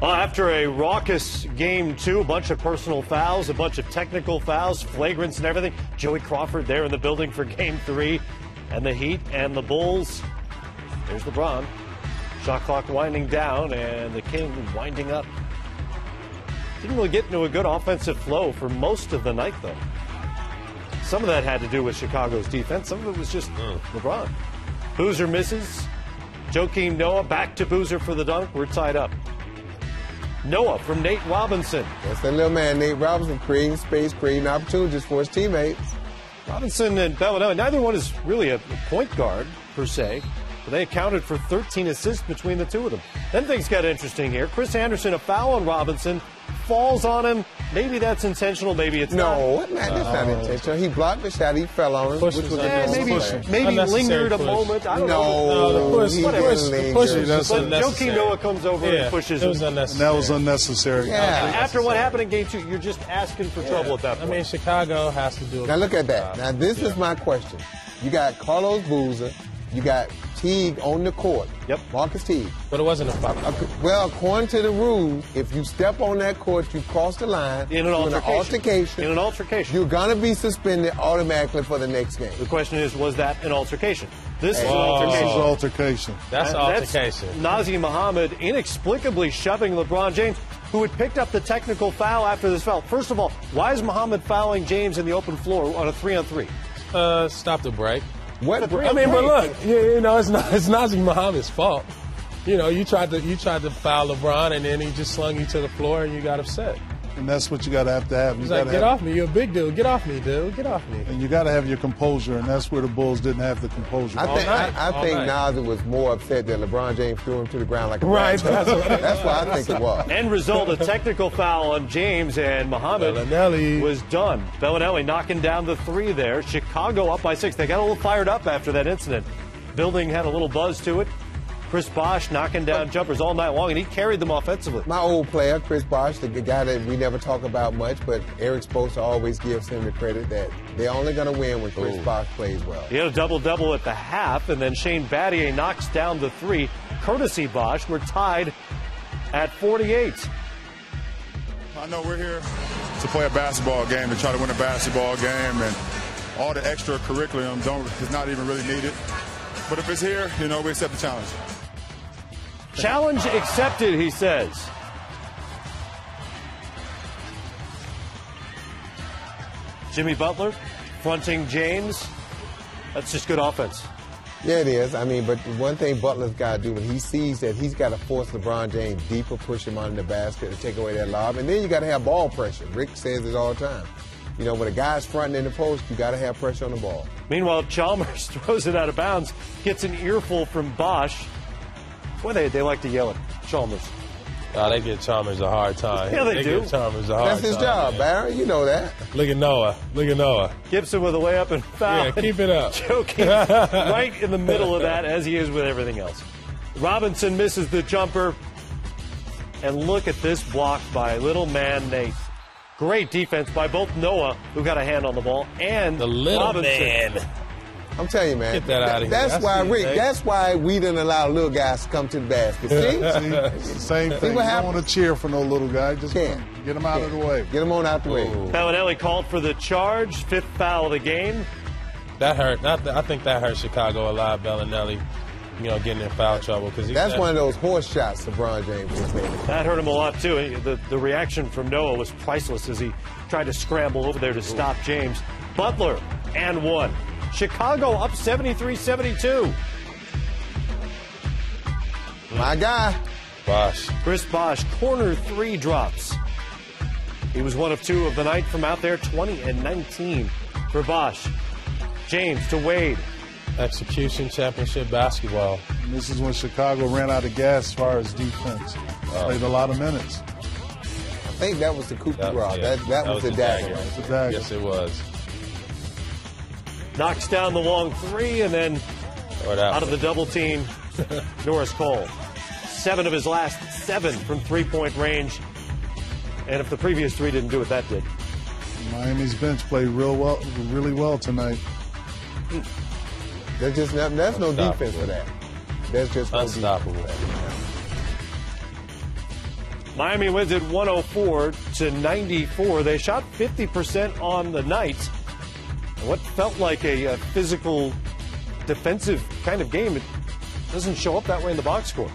After a raucous game 2, a bunch of personal fouls, a bunch of technical fouls, flagrants and everything. Joey Crawford there in the building for game 3. And the Heat and the Bulls. There's LeBron. Shot clock winding down and the King winding up. Didn't really get into a good offensive flow for most of the night, though. Some of that had to do with Chicago's defense. Some of it was just LeBron. Boozer misses. Joakim Noah back to Boozer for the dunk. We're tied up. Noah from Nate Robinson. That's that little man, Nate Robinson, creating space, creating opportunities for his teammates. Robinson and Bellinelli, neither one is really a point guard, per se. But they accounted for 13 assists between the two of them. Then things got interesting here. Chris Anderson, a foul on Robinson, falls on him. Maybe that's intentional, maybe it's not. No, man, that's not intentional. He blocked the shot, he fell on him. Which was maybe lingered a moment. I don't know. The push. But Joakim Noah comes over and pushes him. And that was unnecessary. Yeah. After what happened in game 2, you're just asking for trouble at that point. I mean, Chicago has to do it. Now look at that. Now this is my question. You got Carlos Boozer. You got Teague on the court. Yep. Marcus Teague. But it wasn't a foul. Well, according to the rules, if you step on that court, you cross the line. In an altercation. You're going to be suspended automatically for the next game. The question is, was that an altercation? This is an altercation. That's altercation. Nazr Mohammed inexplicably shoving LeBron James, who had picked up the technical foul after this foul. First of all, why is Mohammed fouling James in the open floor on a 3-on-3? Stop the break. What? I mean, but look, it's Nazr Mohammed's fault. You tried to foul LeBron, and then he just slung you to the floor, and you got upset. And that's what you got to have. He's like, get off me. You're a big dude. Get off me, dude. Get off me. And you got to have your composure, and that's where the Bulls didn't have the composure. I think Nazr was more upset that LeBron James threw him to the ground like a right. That's what I think it was. End result, a technical foul on James, and Mohammed was done. Bellinelli knocking down the 3 there. Chicago up by 6. They got a little fired up after that incident. Building had a little buzz to it. Chris Bosh knocking down jumpers all night long, and he carried them offensively. My old player, Chris Bosh, the guy that we never talk about much, but Eric Spoelstra always gives him the credit that they're only going to win when Chris Bosh plays well. He had a double-double at the half, and then Shane Battier knocks down the 3. Courtesy Bosh, we're tied at 48. I know we're here to play a basketball game, to try to win a basketball game, and all the extra curriculum is not even really needed. But if it's here, we accept the challenge. Challenge accepted, he says. Jimmy Butler fronting James. That's just good offense. Yeah, it is. I mean, but one thing Butler's got to do when he sees that he's got to force LeBron James deeper, push him under the basket to take away that lob. And then you got to have ball pressure. Rick says it all the time. When a guy's fronting in the post, you got to have pressure on the ball. Meanwhile, Chalmers throws it out of bounds, gets an earful from Bosh. Boy, they like to yell at Chalmers. They give Chalmers a hard time. Yeah, they do. Give Chalmers a hard time. That's his job, Barry. You know that. Look at Noah. Gibson with a layup and foul. Yeah, keep it up. Joking right in the middle of that, as he is with everything else. Robinson misses the jumper. And look at this block by little man Nate. Great defense by both Noah, who got a hand on the ball, and the little Robinson. Man. I'm telling you, man. Get that out of here. That's why, Rick. That's why we didn't allow little guys to come to the basket. See? Same thing. You don't want to cheer for no little guy. Just get him out of the way. Get him on out the way. Bellinelli called for the charge. 5th foul of the game. That hurt. I think that hurt Chicago a lot, Bellinelli. Getting in foul trouble. That's one of those horse shots LeBron James was making. That hurt him a lot, too. The reaction from Noah was priceless as he tried to scramble over there to stop James. Butler and 1. Chicago up 73-72. My guy. Bosh. Chris Bosh, corner 3 drops. He was 1 of 2 of the night from out there, 20 and 19 for Bosh. James to Wade. Execution championship basketball. And this is when Chicago ran out of gas as far as defense. Played a lot of minutes. I think that was the coup de grace. That was the dagger. Yes, it was. Knocks down the long 3, and then out of the double team, Norris Cole. 7 of his last 7 from 3-point range. And if the previous 3 didn't do it, that did. Miami's bench played really well tonight. That's no defense for that. There's just no unstoppable. defense for that. Miami wins it 104-94. They shot 50% on the night. What felt like a physical, defensive kind of game, it doesn't show up that way in the box score.